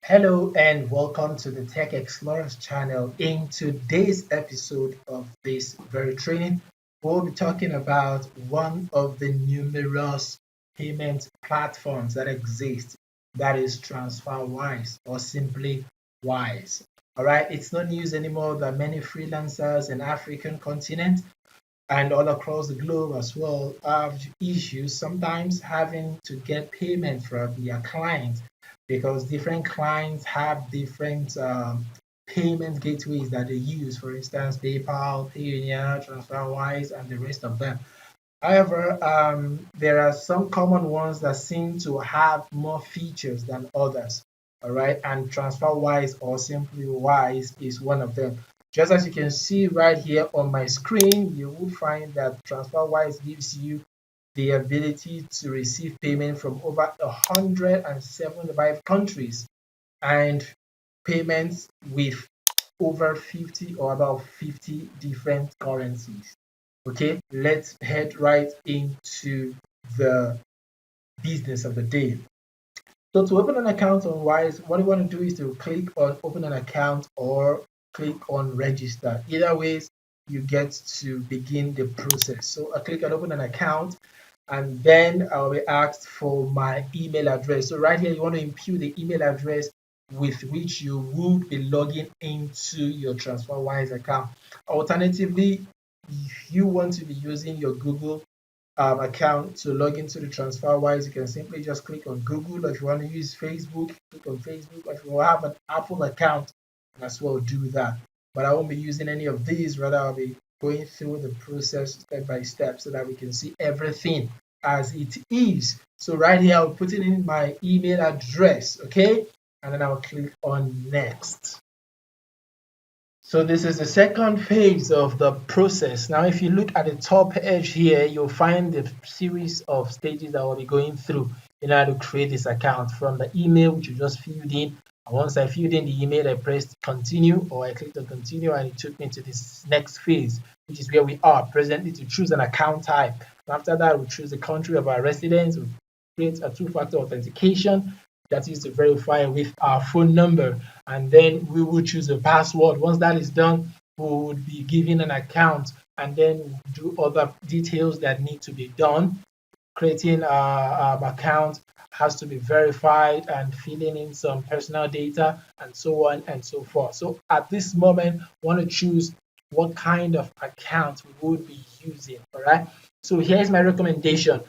Hello and welcome to the Tech Explorers channel. In today's episode of this very training, we'll be talking about one of the numerous payment platforms that exist, that is TransferWise or simply Wise. All right, it's not news anymore that many freelancers in African continent and all across the globe as well have issues sometimes having to get payment from their clients because different clients have different payment gateways that they use. For instance, PayPal, Payoneer, TransferWise, and the rest of them. However, there are some common ones that seem to have more features than others. All right, and TransferWise or simply Wise is one of them. Just as you can see right here on my screen, you will find that TransferWise gives you the ability to receive payment from over 175 countries and payments with over 50 or about 50 different currencies. Okay, let's head right into the business of the day. So to open an account on Wise, what you want to do is to click on open an account or click on register. Either ways, you get to begin the process. So I click on open an account and then I'll be asked for my email address. So right here, you want to input the email address with which you would be logging into your TransferWise account. Alternatively, if you want to be using your Google account to log into the TransferWise, you can simply just click on Google. Or if you want to use Facebook, click on Facebook. Or if you have an Apple account, you can as well do that. But I won't be using any of these. Rather, I'll be going through the process step by step so that we can see everything as it is. So right here, I'll put in my email address, okay? And then I'll click on next. So this is the second phase of the process. Now, if you look at the top edge here, you'll find the series of stages that we'll be going through in order to create this account, from the email which you just filled in. And once I filled in the email, I pressed continue, or I clicked on continue, and it took me to this next phase, which is where we are presently, to choose an account type. And after that, we choose the country of our residence. We create a two-factor authentication that is to verify with our phone number, and then we will choose a password. Once that is done, we would be given an account and then do other details that need to be done. Creating an account has to be verified and filling in some personal data and so on and so forth. So at this moment, we want to choose what kind of account we would be using. All right, so here's my recommendation.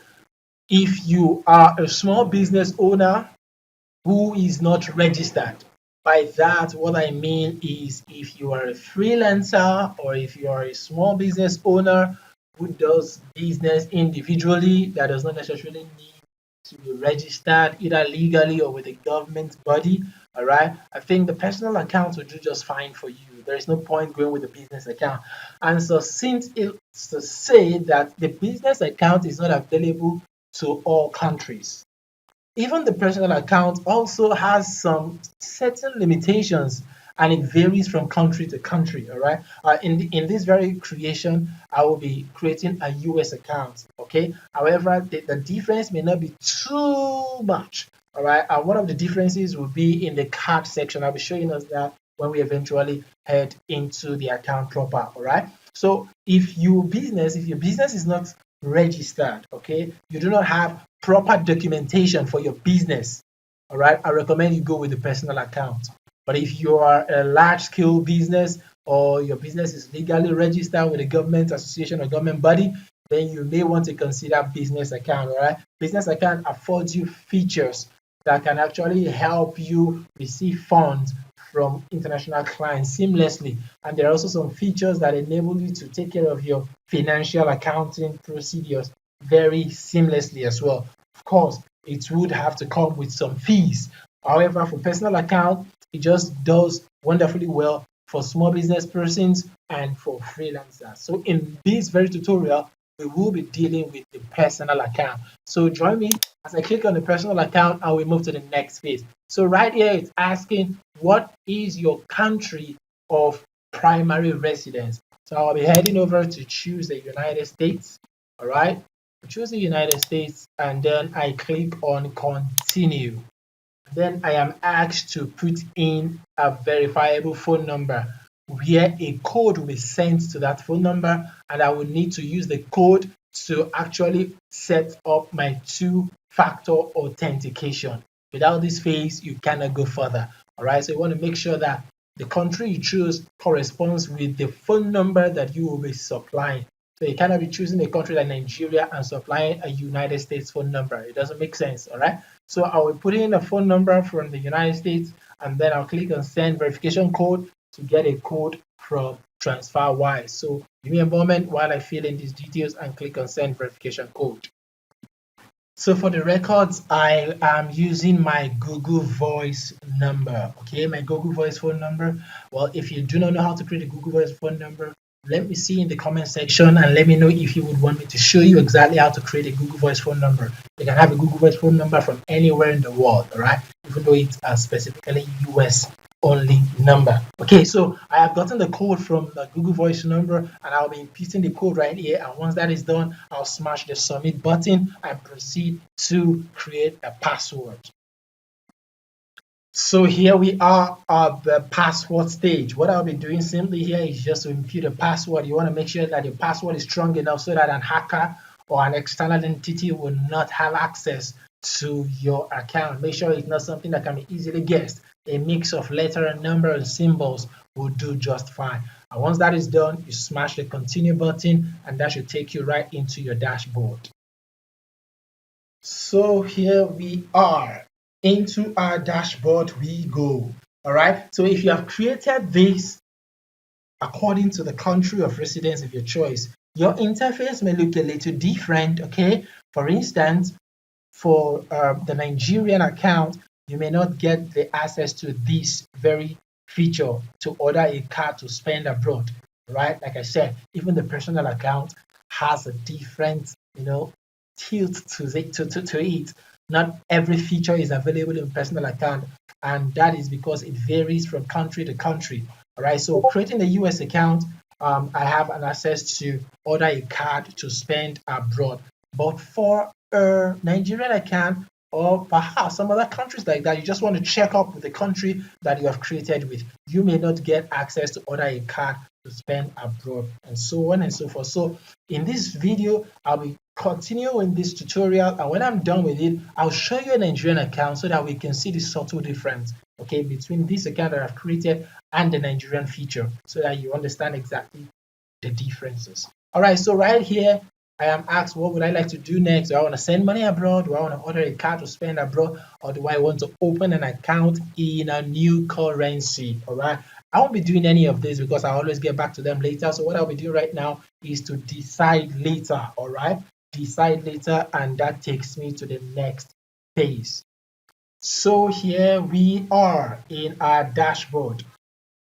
If you are a small business owner who is not registered. By that, what I mean is, if you are a freelancer or if you are a small business owner who does business individually, that does not necessarily need to be registered either legally or with a government body. All right, I think the personal account will do just fine for you. There is no point going with the business account. And so, since it's to say that the business account is not available to all countries, even the personal account also has some certain limitations, and it varies from country to country. All right, in this very creation, I will be creating a US account. Okay, however, the difference may not be too much. All right, one of the differences will be in the card section. I'll be showing us that when we eventually head into the account proper. All right, so if your business is not registered, okay, you do not have proper documentation for your business, all right, I recommend you go with the personal account. But if you are a large scale business, or your business is legally registered with a government association or government body, then you may want to consider business account. All right, business account affords you features that can actually help you receive funds from international clients seamlessly. And there are also some features that enable you to take care of your financial accounting procedures very seamlessly as well. Of course, it would have to come with some fees. However, for personal account, it just does wonderfully well for small business persons and for freelancers. So in this very tutorial, we will be dealing with the personal account. So join me as I click on the personal account and we move to the next phase. So right here, it's asking, what is your country of primary residence? So I'll be heading over to choose the United States. All right, I choose the United States and then I click on continue. Then I am asked to put in a verifiable phone number where a code will be sent to that phone number, and I will need to use the code to actually set up my two-factor authentication. Without this phase, you cannot go further. All right, so you want to make sure that the country you choose corresponds with the phone number that you will be supplying. So you cannot be choosing a country like Nigeria and supplying a United States phone number. It doesn't make sense, all right? So I will put in a phone number from the United States, and then I'll click on send verification code to get a code from TransferWise. So give me a moment while I fill in these details and click on send verification code. So for the records, I am using my Google Voice number. Okay, my Google Voice phone number. Well, if you do not know how to create a Google Voice phone number, let me see in the comment section and let me know if you would want me to show you exactly how to create a Google Voice phone number. You can have a Google Voice phone number from anywhere in the world, all right? Even though it's a specifically US only number. Okay, so I have gotten the code from the Google Voice number and I'll be inputting the code right here. And once that is done, I'll smash the submit button and proceed to create a password. So here we are at the password stage. What I'll be doing simply here is just to input a password. You want to make sure that your password is strong enough so that an hacker or an external entity will not have access to your account. Make sure it's not something that can be easily guessed. A mix of letter and number and symbols will do just fine. And once that is done, you smash the continue button and that should take you right into your dashboard. So here we are. Into our dashboard we go. All right. So if you have created this according to the country of residence of your choice, your interface may look a little different. Okay. For instance, for the Nigerian account, you may not get the access to this very feature to order a card to spend abroad. Right. Like I said, even the personal account has a different, tilt to it. Not every feature is available in personal account, and that is because it varies from country to country. All right, so creating a US account, I have an access to order a card to spend abroad. But for a Nigerian account, or perhaps some other countries like that, you just want to check up with the country that you have created with. You may not get access to order a card to spend abroad, and so on and so forth. So in this video, I'll be continuing this tutorial, and when I'm done with it, I'll show you a Nigerian account so that we can see the subtle difference, okay, between this account that I've created and the Nigerian feature, so that you understand exactly the differences. All right, so right here, I am asked, what would I like to do next? Do I want to send money abroad? Do I want to order a card to spend abroad? Or do I want to open an account in a new currency? All right. I won't be doing any of this because I always get back to them later. So what I'll be doing right now is to decide later. All right. Decide later. And that takes me to the next phase. So here we are in our dashboard.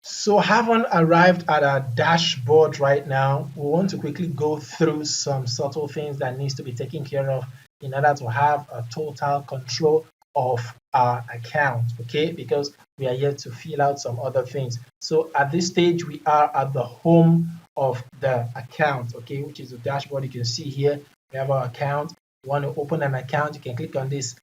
So having arrived at our dashboard right now, we want to quickly go through some subtle things that needs to be taken care of in order to have a total control of our account, okay? Because we are yet to fill out some other things. So at this stage, we are at the home of the account, okay, which is the dashboard. You can see here, we have our account. You want to open an account, you can click on this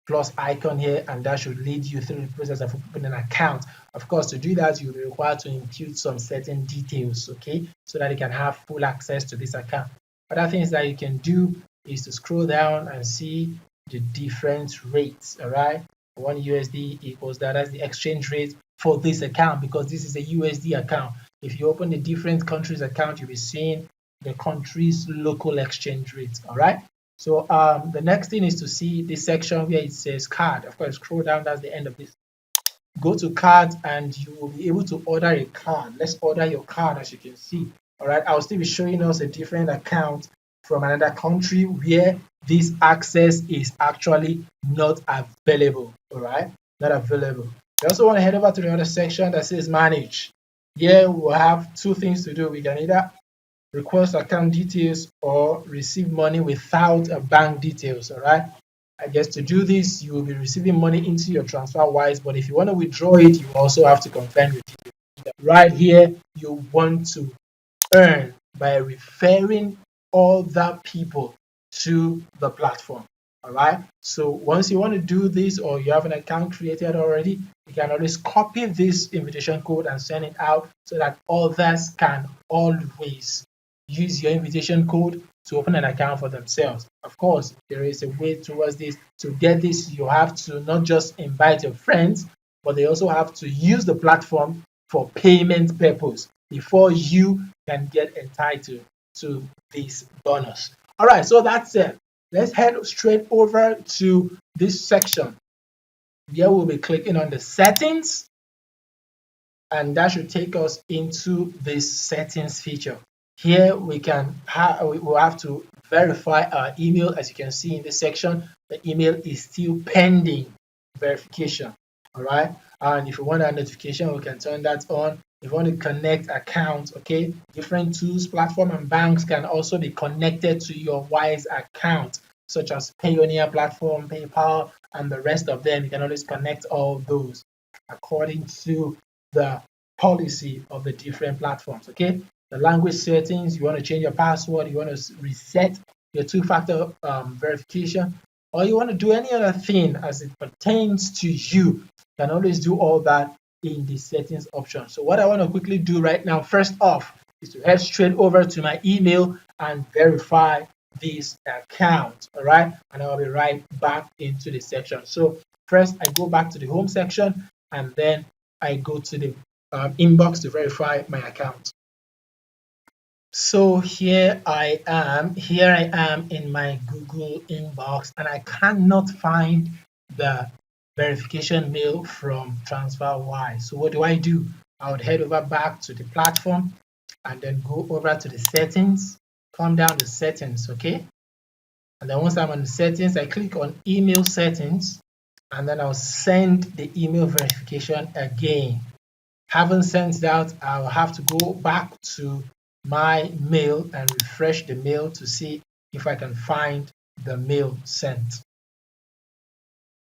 plus icon here, and that should lead you through the process of opening an account. Of course, to do that, you'll be required to input some certain details, okay, so that you can have full access to this account. Other things that you can do is to scroll down and see the different rates, all right? 1 USD equals that. That's the exchange rate for this account because this is a USD account. If you open the different countries account, you'll be seeing the country's local exchange rate, all right? So the next thing is to see this section where it says card. Of course, scroll down, that's the end of this. Go to cards and you will be able to order a card. Let's order your card as you can see. All right, I'll still be showing us a different account from another country where this access is actually not available. All right, not available. You also want to head over to the other section that says manage. Here we'll have two things to do. We can either request account details or receive money without a bank details. All right, I guess to do this you will be receiving money into your TransferWise, but if you want to withdraw it, you also have to confirm your details. Right here, you want to earn by referring other people to the platform. All right. So once you want to do this, or you have an account created already, you can always copy this invitation code and send it out so that others can always use your invitation code to open an account for themselves. Of course, there is a way towards this. To get this, you have to not just invite your friends, but they also have to use the platform for payment purpose before you can get entitled to this bonus. All right, so that's it. Let's head straight over to this section. Here we'll be clicking on the settings, and that should take us into this settings feature. Here we will have to verify our email. As you can see in this section, the email is still pending verification. All right, and if you want a notification, we can turn that on. If you want to connect accounts, okay, different tools, platform, and banks can also be connected to your Wise account, such as Payoneer platform, PayPal, and the rest of them. You can always connect all those according to the policy of the different platforms. Okay, the language settings, you want to change your password, you want to reset your two-factor verification, or you want to do any other thing as it pertains to you, can always do all that in the settings option. So what I want to quickly do right now, first off, is to head straight over to my email and verify this account. All right, and I'll be right back into the section. So first I go back to the home section, and then I go to the inbox to verify my account. So here I am in my Google inbox, and I cannot find the verification mail from TransferWise. So what do? I would head over back to the platform and then go over to the settings, come down to settings, okay? And then once I'm on the settings, I click on email settings, and then I'll send the email verification again. Haven't sent that, I'll have to go back to my mail and refresh the mail to see if I can find the mail sent.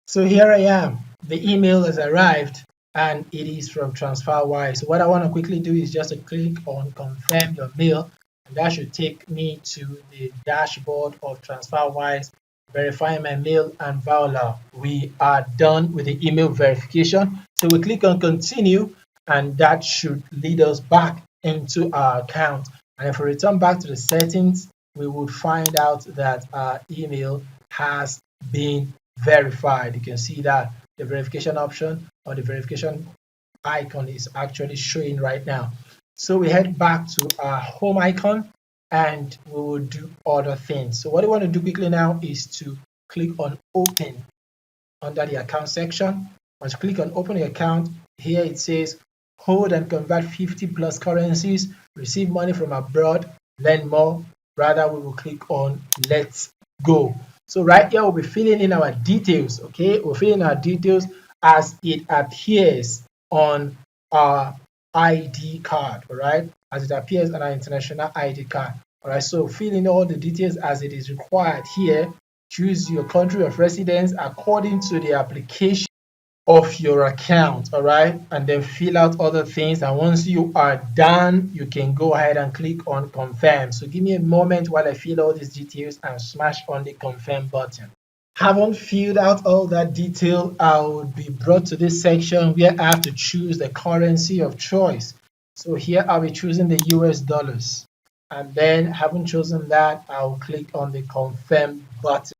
So here I am. The email has arrived and it is from TransferWise. So what I want to quickly do is just to click on confirm your mail, and that should take me to the dashboard of TransferWise, verifying my mail, and voila, we are done with the email verification. So we click on continue, and that should lead us back into our account. And if we return back to the settings, we would find out that our email has been verified. You can see that the verification option or the verification icon is actually showing right now. So we head back to our home icon and we will do other things. So what I want to do quickly now is to click on open under the account section. Once you click on open the account, here it says hold and convert 50 plus currencies, receive money from abroad, learn more. Rather, we will click on let's go. So right here, we'll be filling in our details, okay? We'll fill in our details as it appears on our ID card, all right? As it appears on our international ID card, all right? So fill in all the details as it is required here. Choose your country of residence according to the application of your account, all right, and then fill out other things, and once you are done, you can go ahead and click on confirm. So give me a moment while I fill all these details and smash on the confirm button. Haven't filled out all that detail, I would be brought to this section where I have to choose the currency of choice. So here I'll be choosing the US dollars, and then having chosen that, I'll click on the confirm button.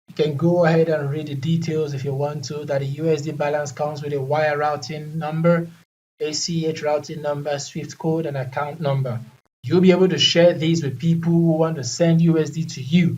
You can go ahead and read the details if you want to, that the USD balance comes with a wire routing number, ACH routing number, SWIFT code, and account number. You'll be able to share these with people who want to send USD to you.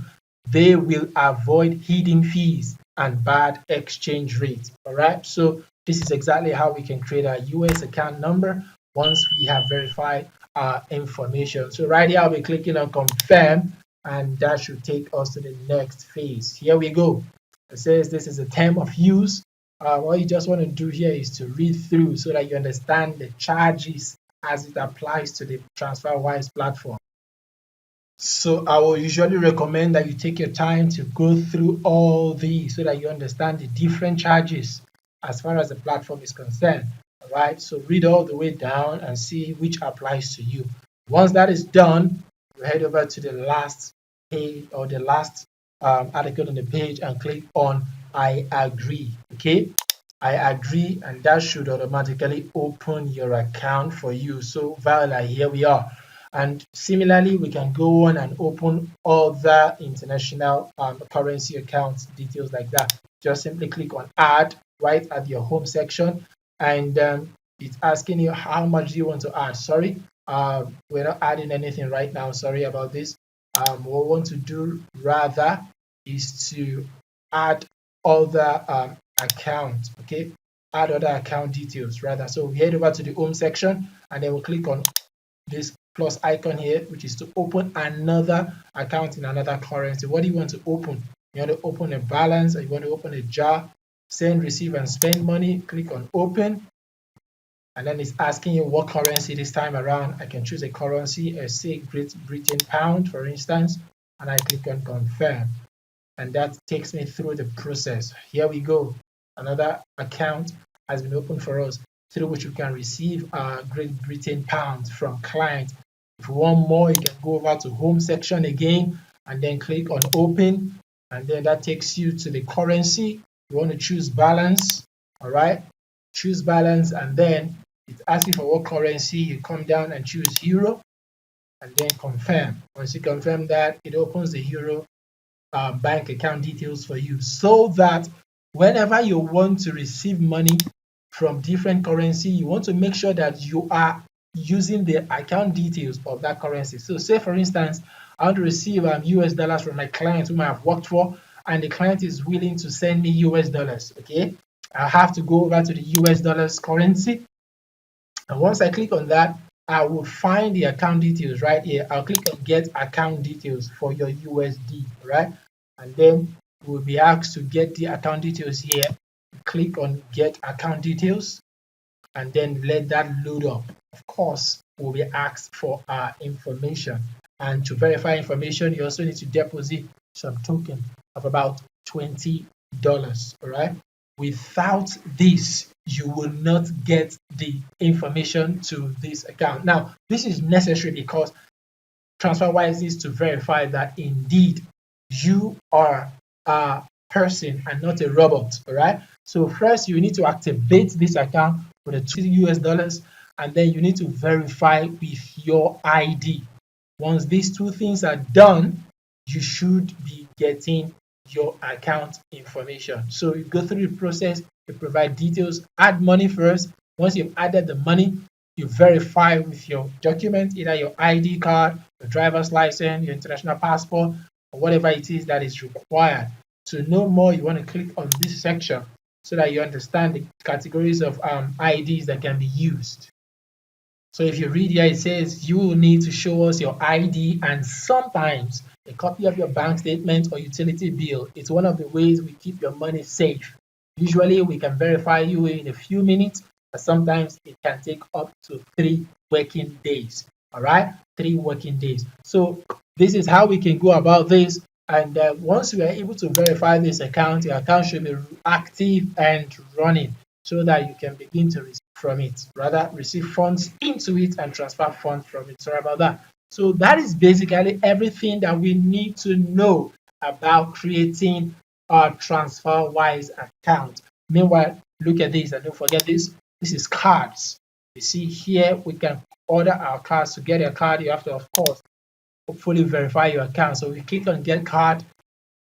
They will avoid hidden fees and bad exchange rates. All right, so this is exactly how we can create a US account number once we have verified our information. So right here, I'll be clicking on confirm, and that should take us to the next phase. Here we go. It says this is a term of use. What you just want to do here is to read through so that you understand the charges as it applies to the TransferWise platform. So I will usually recommend that you take your time to go through all these so that you understand the different charges as far as the platform is concerned. All right, so read all the way down and see which applies to you. Once that is done, we head over to the last page or the last article on the page and click on I agree. Okay, I agree, and that should automatically open your account for you. So voila, here we are. And similarly, we can go on and open other international currency accounts, details like that. Just simply click on add right at your home section, and it's asking you how much do you want to add. Sorry, we're not adding anything right now. Sorry about this. What we want to do rather is to add other account. Okay, add other account details rather. So we head over to the home section, and then we'll click on this plus icon here, which is to open another account in another currency. What do you want to open? You want to open a balance, or you want to open a jar, send, receive, and spend money. Click on open, and then it's asking you what currency this time around. I can choose a currency, say Great Britain pound, for instance, and I click on confirm, and that takes me through the process. Here we go. Another account has been opened for us, through which we can receive Great Britain pounds from client. If you want more, you can go over to home section again and then click on open, and then that takes you to the currency. You want to choose balance. All right, choose balance, and then it asks you for what currency. You come down and choose euro, and then confirm. Once you confirm that, it opens the euro bank account details for you, so that whenever you want to receive money from different currency, you want to make sure that you are using the account details of that currency. So say for instance, I want to receive US dollars from my client whom I have worked for, and the client is willing to send me US dollars. Okay, I have to go over to the US dollars currency, and once I click on that, I will find the account details right here. I'll click on get account details for your USD, right? And then we'll be asked to get the account details here. Click on get account details, and then let that load up. Of course, we'll be asked for our information. And to verify information, you also need to deposit some token of about $20. All right. Without this, you will not get the information to this account. Now, this is necessary because TransferWise is to verify that indeed you are a person and not a robot. All right. So first, you need to activate this account with the $20, and then you need to verify with your ID. Once these two things are done, you should be getting your account information. So you go through the process, you provide details, add money first. Once you've added the money, you verify with your document, either your ID card, your driver's license, your international passport, or whatever it is that is required. To know more, you want to click on this section so that you understand the categories of IDs that can be used. So if you read here, it says you will need to show us your ID and sometimes a copy of your bank statement or utility bill. It's one of the ways we keep your money safe. Usually we can verify you in a few minutes, but sometimes it can take up to 3 working days. All right, 3 working days. So this is how we can go about this. And once we are able to verify this account, your account should be active and running so that you can begin to receive from it, rather receive funds into it and transfer funds from it. Sorry about that. So that is basically everything that we need to know about creating a TransferWise account. Meanwhile, look at this and don't forget this. This is cards. You see here we can order our cards. To get a card, you have to, of course, hopefully verify your account. So we click on get card.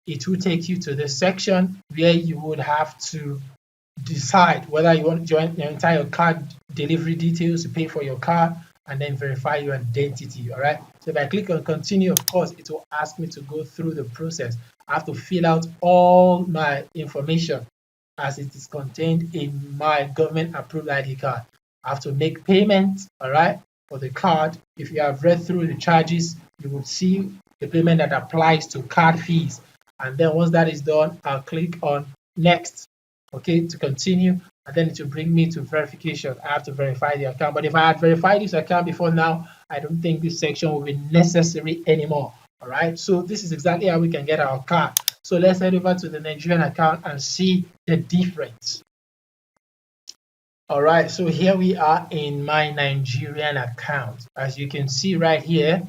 It will take you to the section where you would have to decide whether you want to enter your card delivery details to pay for your card and then verify your identity. All right. So if I click on continue, of course, it will ask me to go through the process. I have to fill out all my information as it is contained in my government approved ID card. I have to make payment, all right, for the card. If you have read through the charges, you will see the payment that applies to card fees. And then once that is done, I'll click on next, okay, to continue, and then it will bring me to verification. I have to verify the account. But if I had verified this account before now, I don't think this section will be necessary anymore. All right, so this is exactly how we can get our card. So let's head over to the Nigerian account and see the difference. All right, so here we are in my Nigerian account. As you can see right here,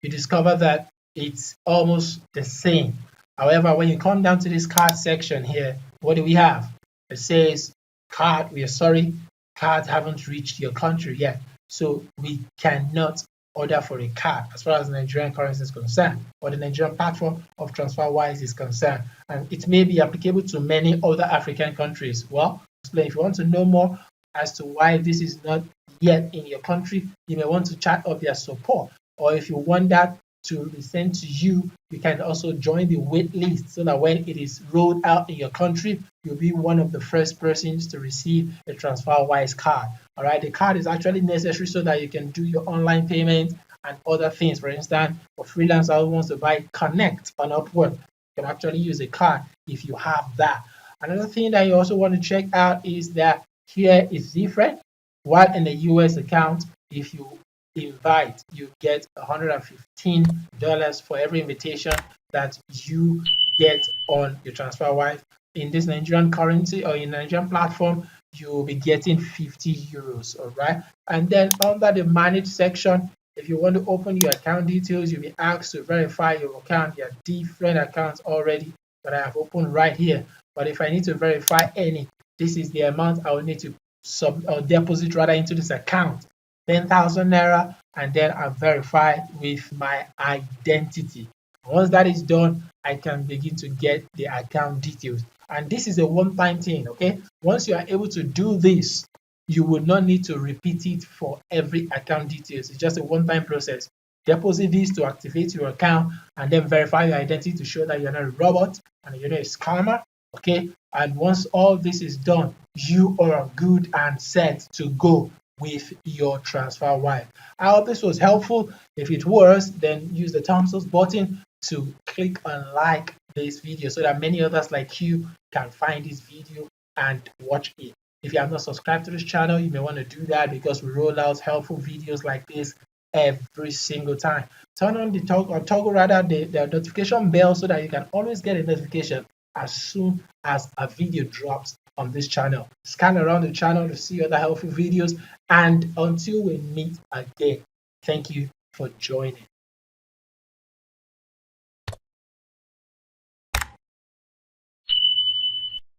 you discover that it's almost the same. However, when you come down to this card section here, what do we have? It says card, we are sorry, cards haven't reached your country yet. So we cannot order for a card as far as Nigerian currency is concerned, or the Nigerian platform of TransferWise is concerned. And it may be applicable to many other African countries. Well, explain. If you want to know more as to why this is not yet in your country, you may want to chat up their support. Or if you want that to be sent to you, you can also join the wait list so that when it is rolled out in your country, you'll be one of the first persons to receive a TransferWise card. All right, the card is actually necessary so that you can do your online payments and other things. For instance, for freelancers who wants to buy Connect on Upwork, you can actually use a card if you have that. Another thing that you also want to check out is that here is different. While in the US account, if you invite, you get $115 for every invitation that you get on your TransferWise. In this Nigerian currency or in Nigerian platform, you will be getting 50 euros. All right. And then under the manage section, if you want to open your account details, you'll be asked to verify your account. There are different accounts already that I have opened right here. But if I need to verify any, this is the amount I will need to deposit rather into this account. 10,000 naira, and then I verify with my identity. Once that is done, I can begin to get the account details. And this is a one-time thing, okay? Once you are able to do this, you will not need to repeat it for every account details. It's just a one-time process. Deposit this to activate your account and then verify your identity to show that you're not a robot and you're not a scammer, okay? And once all this is done, you are good and set to go with your TransferWise. I hope this was helpful. If it was, then use the thumbs up button to click and like this video so that many others like you can find this video and watch it. If you have not subscribed to this channel, you may want to do that because we roll out helpful videos like this every single time. Turn on the toggle rather the notification bell so that you can always get a notification as soon as a video drops on this channel. Scan around the channel to see other helpful videos, and until we meet again, thank you for joining.